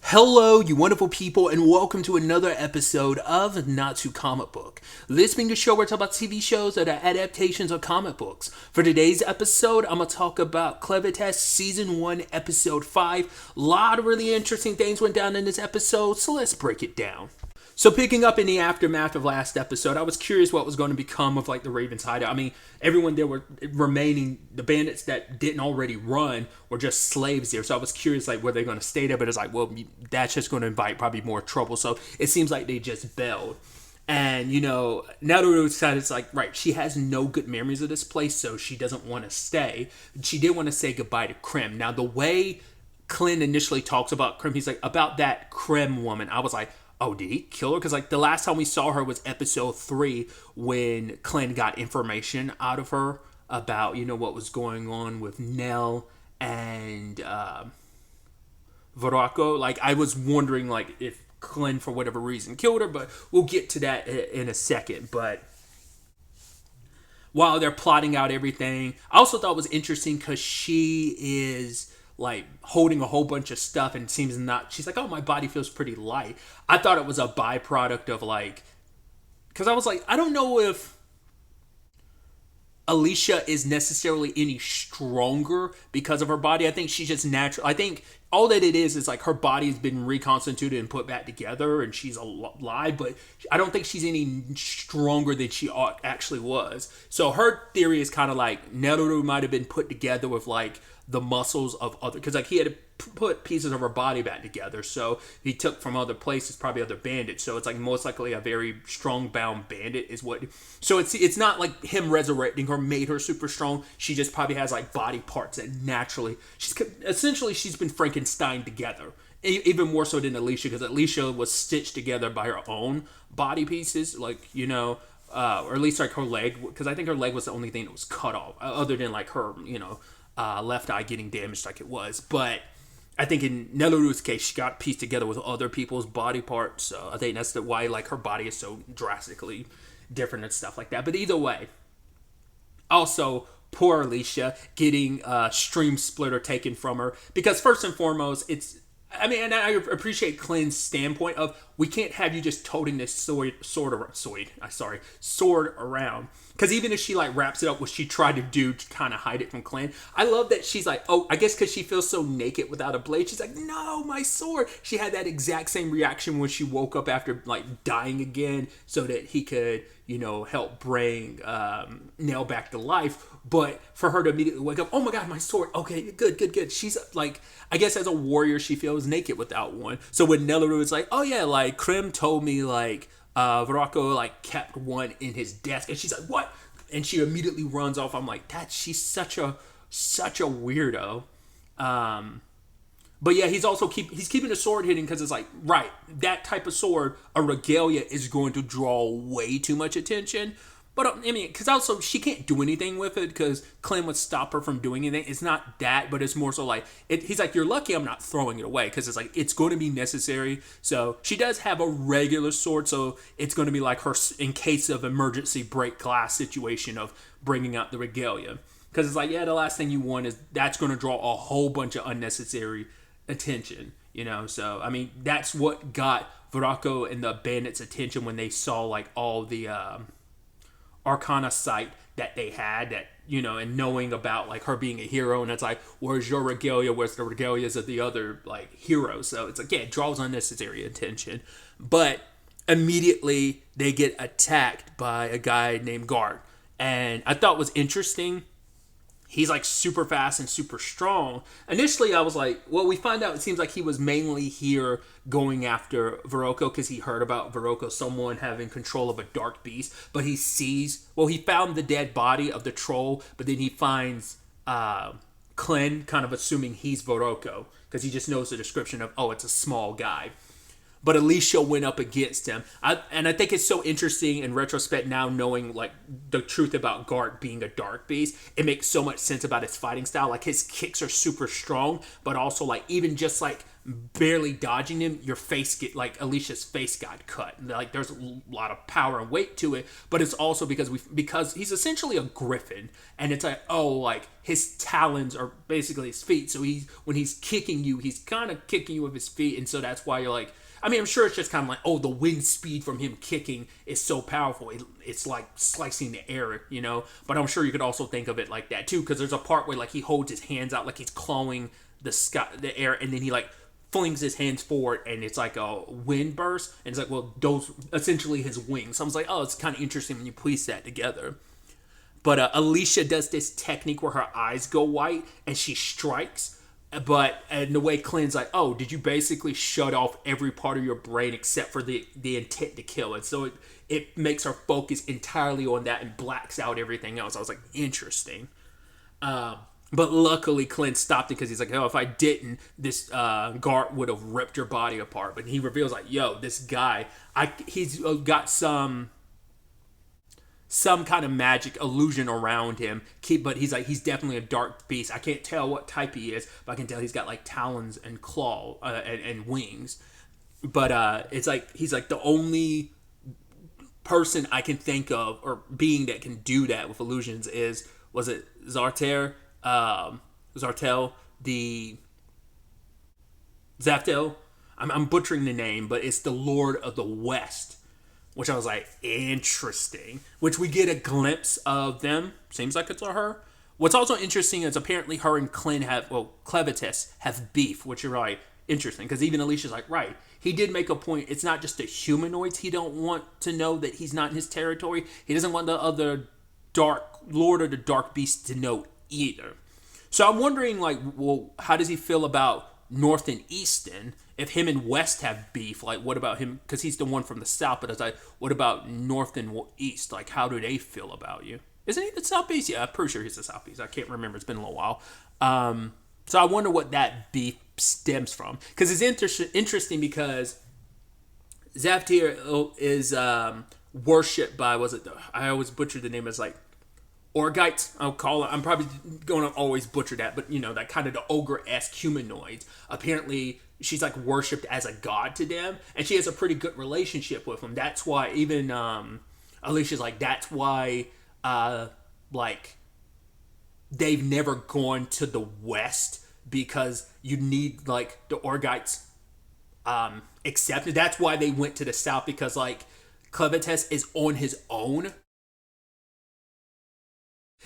Hello, you wonderful people, and welcome to another episode of Not Too Comic Book. This being a show where I talk about TV shows that are adaptations of comic books. For today's episode, I'm going to talk about Clevatess Season 1, Episode 5. A lot of really interesting things went down in this episode, so let's break it down. So picking up in the aftermath of last episode, I was curious what was going to become of like the Ravens hideout. I mean, everyone there were remaining, the bandits that didn't already run were just slaves there. So I was curious like were they going to stay there, but it's like, well, that's just going to invite probably more trouble. So it seems like they just bailed. And, you know, now that we decided, it's like, right, she has no good memories of this place, so she doesn't want to stay. She did want to say goodbye to Krim. Now, the way Clint initially talks about Krim, he's like, about that Krim woman, I was like, oh, did he kill her? Because like the last time we saw her was episode 3 when Clint got information out of her about, you know, what was going on with Nell and Veraco. Like I was wondering like if Clint for whatever reason killed her, but we'll get to that in a second. But while they're plotting out everything, I also thought it was interesting because she is like holding a whole bunch of stuff and seems not, she's like, oh, my body feels pretty light. I thought it was a byproduct of like, because I was like, I don't know if Alicia is necessarily any stronger because of her body. I think she's just natural. I think all that it is like her body's been reconstituted and put back together and she's alive, but I don't think she's any stronger than she actually was. So her theory is kind of like Neru might have been put together with like the muscles of other, because like he had to put pieces of her body back together, so he took from other places, probably other bandits. So it's like most likely a very strong bound bandit is what. So it's not like him resurrecting her made her super strong. She just probably has like body parts that naturally she's been Frankenstein together, even more so than Alicia, because Alicia was stitched together by her own body pieces, like, you know, or at least like her leg, because I think her leg was the only thing that was cut off, other than like her, you know, left eye getting damaged like it was. But I think in Neluru's case, she got pieced together with other people's body parts. So I think that's why like her body is so drastically different and stuff like that. But either way, also poor Alicia getting Stream Splitter taken from her, because first and foremost, and I appreciate Clint's standpoint of we can't have you just toting this sword around. Because even if she like wraps it up, what she tried to do to kind of hide it from Clint, I love that she's like, oh, I guess because she feels so naked without a blade, she's like, no, my sword. She had that exact same reaction when she woke up after like dying again, so that he could, you know, help bring Nell back to life. But for her to immediately wake up, oh my god, my sword. Okay, good. She's like, I guess as a warrior, she feels naked without one. So when Nellaru is like, oh yeah, like Krim told me like Veraco like kept one in his desk, and she's like, what? And she immediately runs off. I'm like, she's such a weirdo. But yeah, he's keeping the sword hidden because it's like, right, that type of sword, a regalia, is going to draw way too much attention. But I mean, because also she can't do anything with it because Clint would stop her from doing anything. It's not that, but it's more so like, he's like, you're lucky I'm not throwing it away, because it's like, it's going to be necessary. So she does have a regular sword, so it's going to be like her in case of emergency break glass situation of bringing out the regalia. Because it's like, yeah, the last thing you want is that's going to draw a whole bunch of unnecessary attention, you know. So I mean, that's what got Veraco and the bandits' attention when they saw like all the Arcana site that they had, that, you know, and knowing about like her being a hero, and it's like, where's your regalia, where's the regalias of the other like heroes? So it's like, yeah, it draws unnecessary attention. But immediately they get attacked by a guy named Guard, and I thought was interesting, he's like super fast and super strong. Initially I was like, well, we find out it seems like he was mainly here going after Veraco because he heard about Veraco, someone having control of a dark beast. But he found the dead body of the troll, but then he finds Clen, kind of assuming he's Veraco because he just knows the description of, oh, it's a small guy. But Alicia went up against him. And I think it's so interesting in retrospect now, knowing like the truth about Gart being a dark beast. It makes so much sense about his fighting style. Like his kicks are super strong, but also like even just like barely dodging him, your face get like Alicia's face got cut. Like there's a lot of power and weight to it, but it's also because he's essentially a griffin, and it's like, oh, like his talons are basically his feet. So when he's kicking you, he's kind of kicking you with his feet, and so that's why you're like, I mean, I'm sure it's just kind of like, oh, the wind speed from him kicking is so powerful. It's like slicing the air, you know? But I'm sure you could also think of it like that, too, because there's a part where, like, he holds his hands out like he's clawing the air, and then he, like, flings his hands forward, and it's like a wind burst, and it's like, well, those essentially his wings. So I was like, oh, it's kind of interesting when you piece that together. But Alicia does this technique where her eyes go white, and she strikes. But in the way Clint's like, oh, did you basically shut off every part of your brain except for the intent to kill? And so it makes her focus entirely on that and blacks out everything else. I was like, interesting. But luckily Clint stopped it because he's like, oh, if I didn't, this Gart would have ripped your body apart. But he reveals like, yo, this guy, he's got some kind of magic illusion around him. But he's definitely a dark beast. I can't tell what type he is, but I can tell he's got like talons and claw and wings. But it's like he's like the only person I can think of or being that can do that with illusions was it Zartel, the Zaftel? I'm butchering the name, but it's the Lord of the West. Which I was like, interesting. Which we get a glimpse of them. Seems like it's her. What's also interesting is apparently her and Clevatess have beef, which is right, interesting. Because even Alicia's like, right, he did make a point. It's not just the humanoids he don't want to know that he's not in his territory. He doesn't want the other Lord of the Dark Beast to know either. So I'm wondering, like, well, how does he feel about North and Easton? If him and West have beef, like, what about him? Because he's the one from the South, but it's like, what about North and East? Like, how do they feel about you? Isn't he the Southeast? Yeah, I'm pretty sure he's the Southeast. I can't remember. It's been a little while. So I wonder what that beef stems from. Because it's interesting because Zaftir is worshipped by, I always butcher the name as like, Orgites, I'll call it. I'm probably going to always butcher that, but you know, that kind of the ogre-esque humanoids. Apparently, she's like worshipped as a god to them, and she has a pretty good relationship with them. That's why even Alicia's like, that's why like they've never gone to the West because you need like the Orgites accepted. That's why they went to the South, because like Clevatess is on his own.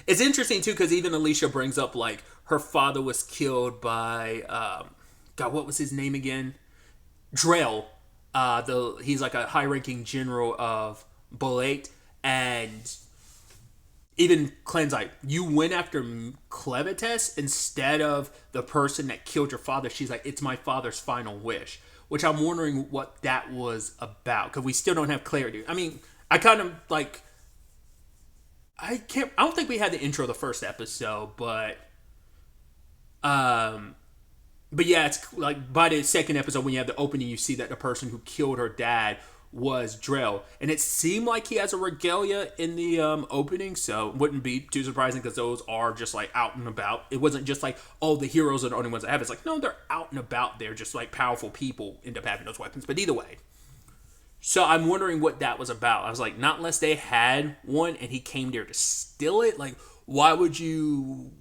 It's interesting too because even Alicia brings up like her father was killed by God, what was his name again? Drell. He's like a high-ranking general of Boelate, and even Clen's like, you went after Clevatess instead of the person that killed your father. She's like, it's my father's final wish, which I'm wondering what that was about because we still don't have clarity. I mean, I kind of like. I don't think we had the intro of the first episode, but yeah, it's like by the second episode when you have the opening, you see that the person who killed her dad was Drell, and it seemed like he has a regalia in the opening, so it wouldn't be too surprising because those are just like out and about. It wasn't just like, oh, the heroes are the only ones that have it. It's like, no, they're out and about. They're just like powerful people end up having those weapons. But either way. So I'm wondering what that was about. I was like, not unless they had one and he came there to steal it. Like, why would you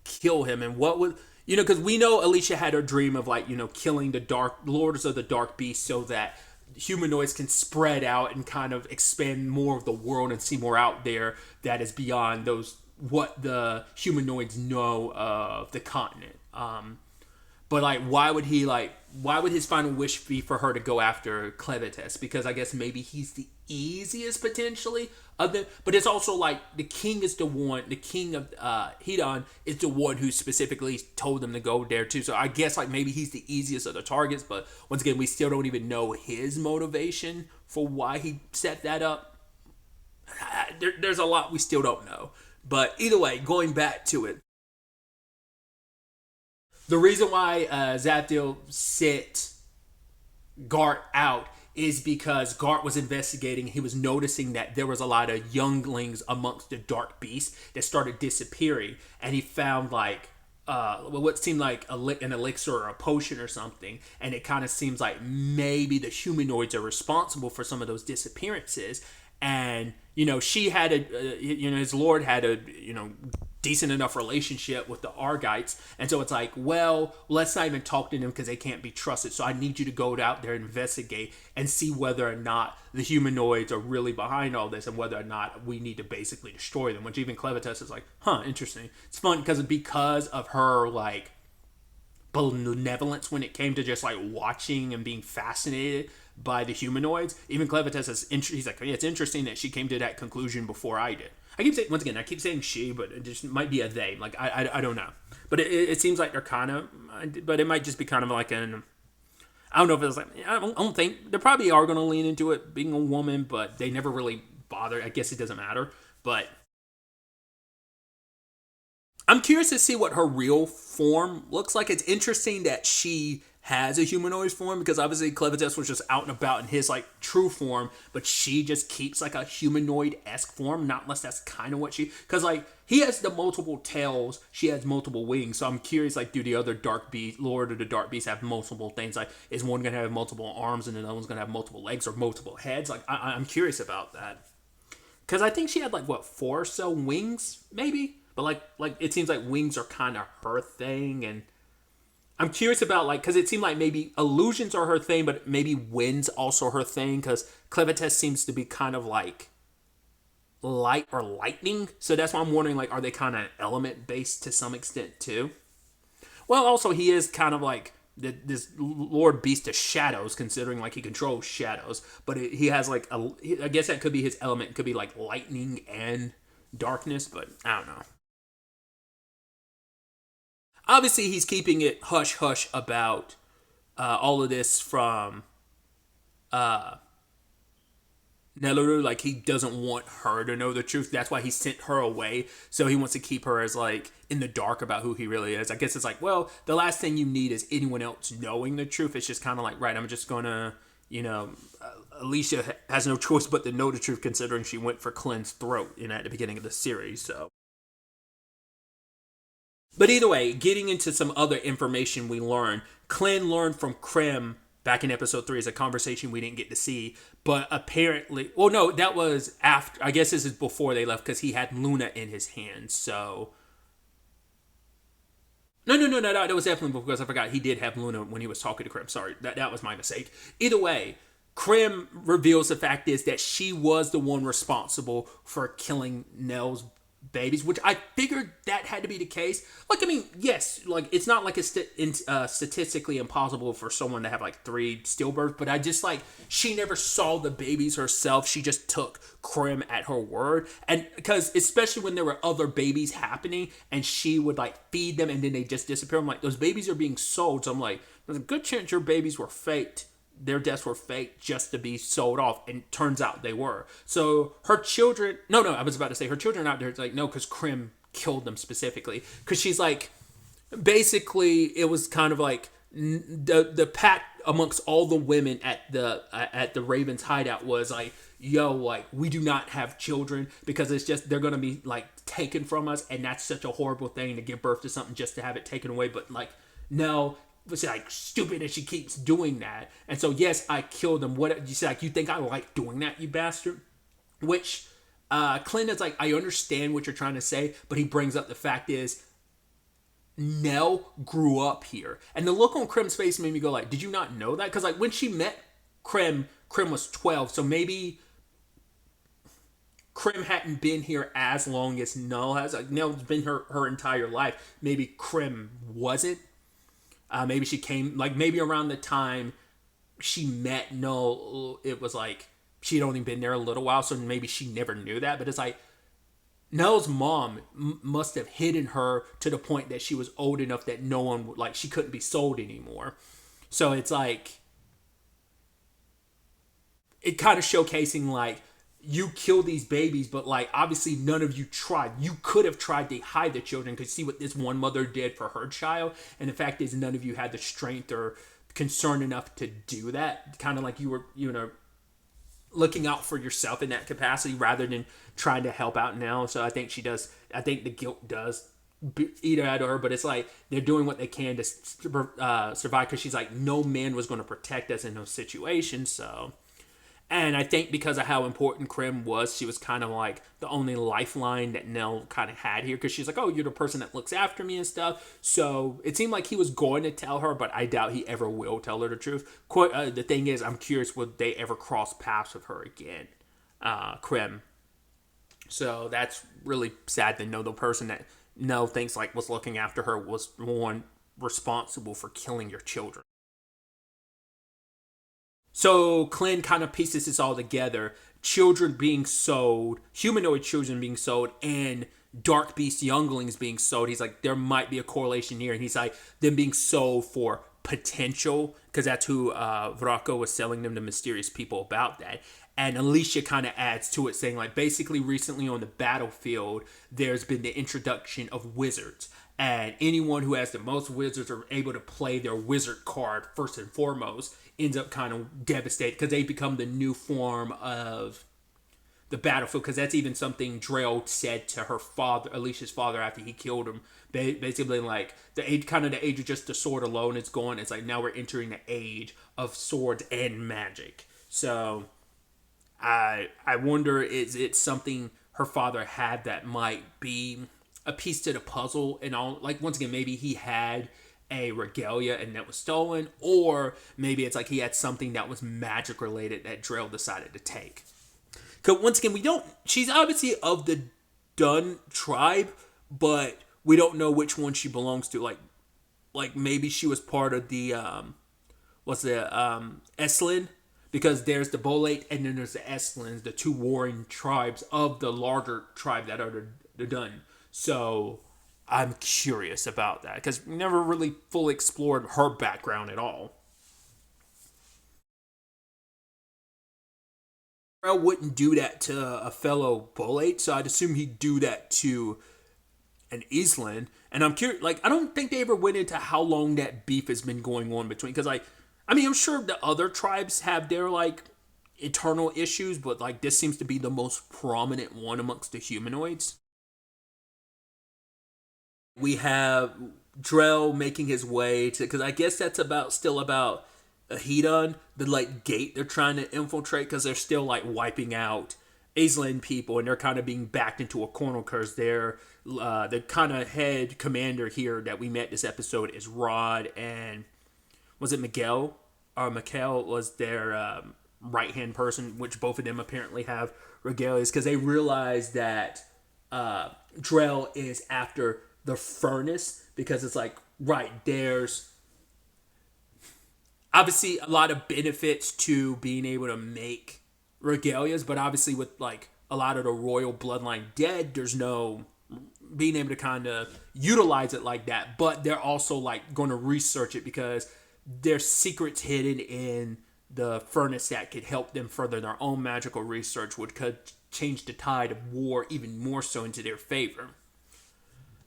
kill him? And what would, you know, because we know Alicia had her dream of like, you know, killing the dark lords of the dark beast so that humanoids can spread out and kind of expand more of the world and see more out there that is beyond those, what the humanoids know of the continent. But like, why would his final wish be for her to go after Clevatess? Because I guess maybe he's the easiest potentially of them. But it's also like the king of Hedon is the one who specifically told them to go there too. So I guess like maybe he's the easiest of the targets. But once again, we still don't even know his motivation for why he set that up. There's a lot we still don't know. But either way, going back to it. The reason why Zaptil sent Gart out is because Gart was investigating. He was noticing that there was a lot of younglings amongst the dark beasts that started disappearing. And he found like what seemed like an elixir or a potion or something, and it kind of seems like maybe the humanoids are responsible for some of those disappearances. And she had his lord had a decent enough relationship with the Argites, and so it's like, well, let's not even talk to them because they can't be trusted. So I need you to go out there and investigate and see whether or not the humanoids are really behind all this, and whether or not we need to basically destroy them. Which even Clevatess is like, interesting. It's fun because of her like benevolence when it came to just like watching and being fascinated by the humanoids. Even Clevatess he's like, yeah, it's interesting that she came to that conclusion before I did. I keep saying she, but it just might be a they. Like, I don't know. But it seems like they're kind of, but it might just be kind of like I don't know if it's like, I don't think, they probably are going to lean into it being a woman, but they never really bother. I guess it doesn't matter. But I'm curious to see what her real form looks like. It's interesting that she has a humanoid form, because obviously Clevatess was just out and about in his like true form, but she just keeps like a humanoid-esque form, not unless that's kind of what because like he has the multiple tails, she has multiple wings. So I'm curious, like, do the other dark beast, Lord of the Dark Beasts, have multiple things? Like, is one gonna have multiple arms and another one's gonna have multiple legs or multiple heads? Like, I'm curious about that, because I think she had like what, 4 or so wings maybe, but like it seems like wings are kind of her thing. And I'm curious about, like, because it seemed like maybe illusions are her thing, but maybe winds also her thing, because Clevatess seems to be kind of like light or lightning. So that's why I'm wondering, like, are they kind of element based to some extent too? Well, also he is kind of like this Lord Beast of Shadows, considering like he controls shadows, but he has like I guess that could be his element. It could be like lightning and darkness, but I don't know. Obviously he's keeping it hush hush about all of this from uh Neluru. Like, he doesn't want her to know the truth. That's why he sent her away. So he wants to keep her as like in the dark about who he really is. I guess it's like, well, the last thing you need is anyone else knowing the truth. It's just kind of like, right, I'm just gonna, Alicia has no choice but to know the truth, considering she went for Clin's throat at the beginning of the series. So, but either way, getting into some other information we learned. Clint learned from Krim back in episode 3 is a conversation we didn't get to see. But apparently, well, no, that was after. I guess this is before they left, because he had Luna in his hands. So, no, that was definitely because I forgot he did have Luna when he was talking to Krim. Sorry, that was my mistake. Either way, Krim reveals the fact is that she was the one responsible for killing Nell's babies, which I figured that had to be the case. Like, I mean, yes, like, it's not like it's statistically impossible for someone to have like 3 stillbirths, but I just like, she never saw the babies herself. She just took Krim at her word. And because especially when there were other babies happening and she would like feed them and then they just disappear, I'm like, those babies are being sold. So I'm like, there's a good chance your babies were faked, their deaths were fake just to be sold off, and turns out they were. So her children, no, I was about to say her children out there, it's like, no, because Krim killed them specifically, because she's like, basically it was kind of like the pact amongst all the women at the Ravens hideout was like, yo, like, we do not have children because it's just, they're gonna be like taken from us, and that's such a horrible thing to give birth to something just to have it taken away. But like, no, it's like stupid that she keeps doing that. And so yes, I killed them. What you say? Like, you think I like doing that, you bastard? Which Clint is like, I understand what you're trying to say, but he brings up the fact is Nell grew up here, and the look on Krim's face made me go like, did you not know that? Because like when she met Krim was 12, so maybe Krim hadn't been here as long as Nell has. Like, Nell's been her entire life. Maybe Krim wasn't. Maybe she came, like, maybe around the time she met Noel, it was like she'd only been there a little while, so maybe she never knew that. But it's like Nell's mom must have hidden her to the point that she was old enough that no one would, like, she couldn't be sold anymore. So it's like, it kind of showcasing like, you kill these babies, but like obviously none of you tried. You could have tried to hide the children, because see what this one mother did for her child, and the fact is none of you had the strength or concern enough to do that. Kind of like you were, looking out for yourself in that capacity rather than trying to help out now. So I think she does. I think the guilt does eat her out of her, but it's like they're doing what they can to survive because she's like, no man was going to protect us in those situations. So, and I think because of how important Krim was, she was kind of like the only lifeline that Nell kind of had here because she's like, oh, you're the person that looks after me and stuff. So it seemed like he was going to tell her, but I doubt he ever will tell her the truth. The thing is, I'm curious, would they ever cross paths with her again, Krim? So that's really sad to know the person that Nell thinks like was looking after her was the one responsible for killing your children. So Clint kind of pieces this all together. Children being sold, humanoid children being sold, and dark beast younglings being sold. He's like, there might be a correlation here. And he's like, them being sold for potential, because that's who Vraco was selling them to mysterious people about that. And Alicia kind of adds to it, saying like, basically recently on the battlefield, there's been the introduction of wizards. And anyone who has the most wizards are able to play their wizard card first and foremost ends up kind of devastated because they become the new form of the battlefield. Because that's even something Drell said to her father, Alicia's father, after he killed him. Basically, like the age, kind of the age of just the sword alone is gone. It's like now we're entering the age of swords and magic. So I wonder, is it something her father had that might be a piece to the puzzle and all? Like, once again, maybe he had a regalia and that was stolen, or maybe it's like he had something that was magic related that Drell decided to take. Because once again, we don't, she's obviously of the Dun tribe, but we don't know which one she belongs to. Like maybe she was part of the Estlin, because there's the Boelate and then there's the Estlins, the two warring tribes of the larger tribe that are the Dun. So I'm curious about that because we never really fully explored her background at all. I wouldn't do that to a fellow Boelate, so I'd assume he'd do that to an Island. And I'm curious, like, I don't think they ever went into how long that beef has been going on between, because, like, I mean, I'm sure the other tribes have their, like, internal issues, but, like, this seems to be the most prominent one amongst the humanoids. We have Drell making his way to, because I guess that's still about a Hedon, the like gate they're trying to infiltrate, because they're still like wiping out Aisling people, and they're kind of being backed into a corner because they're the kind of head commander here that we met this episode is Rod, and was it Miguel or Mikhail was their right hand person, which both of them apparently have regalias because they realize that Drell is after the furnace, because it's like, right, there's obviously a lot of benefits to being able to make regalias, but obviously with like a lot of the royal bloodline dead, there's no being able to kind of utilize it like that. But they're also like going to research it because there's secrets hidden in the furnace that could help them further their own magical research, which could change the tide of war even more so into their favor.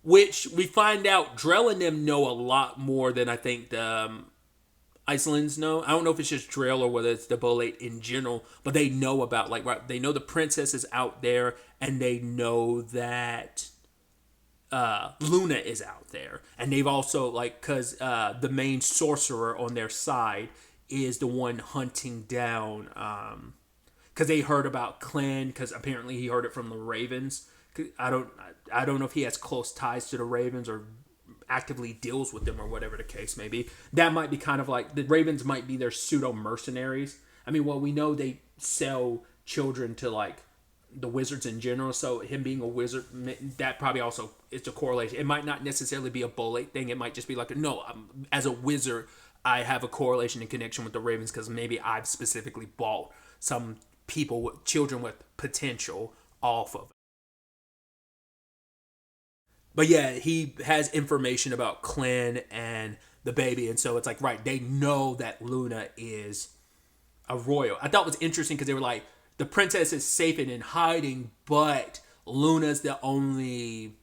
Which we find out Drell and them know a lot more than I think the Icelands know. I don't know if it's just Drell or whether it's the Boelate in general, but they know about, like, right, they know the princess is out there, and they know that Luna is out there. And they've also, like, because the main sorcerer on their side is the one hunting down, because they heard about Clan, because apparently he heard it from the Ravens. I don't know if he has close ties to the Ravens or actively deals with them or whatever the case may be. That might be kind of like the Ravens might be their pseudo mercenaries. I mean, well, we know they sell children to like the wizards in general, so him being a wizard, that probably also is a correlation. It might not necessarily be a Boelate thing. It might just be like, no, as a wizard, I have a correlation and connection with the Ravens because maybe I've specifically bought some people with children with potential off of it. But yeah, he has information about Clan and the baby, and so it's like, right, they know that Luna is a royal. I thought it was interesting because they were like, the princess is safe and in hiding, but Luna's the only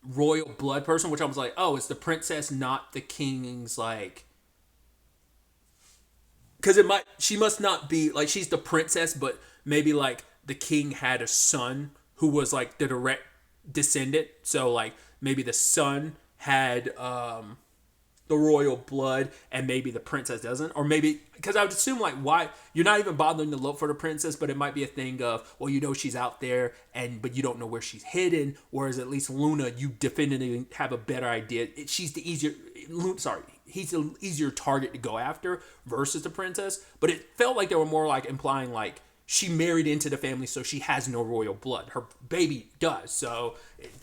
royal blood person, which I was like, oh, it's the princess, not the king's, like, because she must not be, like, she's the princess, but maybe, like, the king had a son who was, like, the direct descendant. So like maybe the son had the royal blood and maybe the princess doesn't, or maybe because I would assume like why you're not even bothering to look for the princess, but it might be a thing of, well, you know, she's out there and but you don't know where she's hidden, whereas at least Luna, you definitively have a better idea. She's the easier he's the easier target to go after versus the princess. But it felt like they were more like implying like she married into the family, so she has no royal blood. Her baby does, so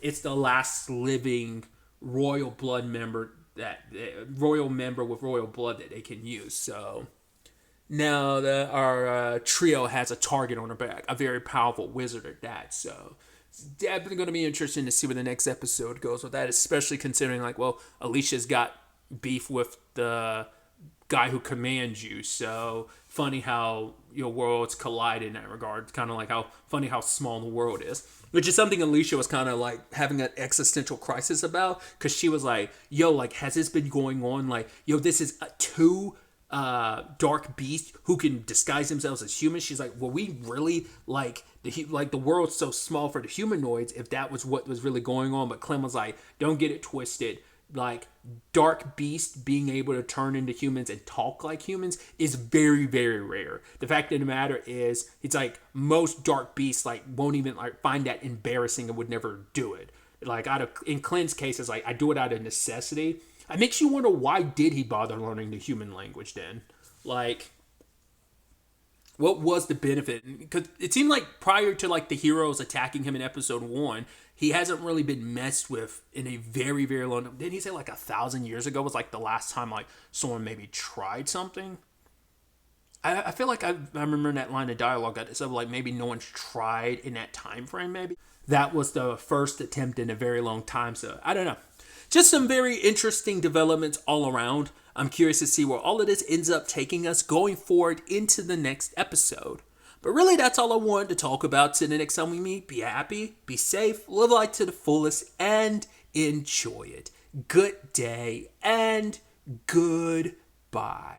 it's the last living royal blood member, that royal member with royal blood that they can use. So now our trio has a target on her back, a very powerful wizard at that. So it's definitely going to be interesting to see where the next episode goes with that, especially considering like, well, Alicia's got beef with the guy who commands you. So funny how your worlds collide in that regard. It's kind of like how funny how small the world is, which is something Alicia was kind of like having an existential crisis about, because she was like, yo, like, has this been going on? Like, yo, this is two dark beasts who can disguise themselves as humans. She's like, well, we really like the world's so small for the humanoids, if that was what was really going on. But Clem was like, don't get it twisted. Like, dark beasts being able to turn into humans and talk like humans is very, very rare. The fact of the matter is, it's like most dark beasts like won't even like find that embarrassing and would never do it. Like in Clint's case, it's like, I do it out of necessity. It makes you wonder, why did he bother learning the human language then? Like, what was the benefit? Because it seemed like prior to like the heroes attacking him in episode 1, he hasn't really been messed with in a very, very long time. Didn't he say like 1,000 years ago was like the last time like someone maybe tried something? I feel like I remember in that line of dialogue that said like maybe no one's tried in that time frame. Maybe that was the first attempt in a very long time. So I don't know. Just some very interesting developments all around. I'm curious to see where all of this ends up taking us going forward into the next episode. But really, that's all I wanted to talk about. Till the next time we meet, be happy, be safe, live life to the fullest, and enjoy it. Good day and goodbye.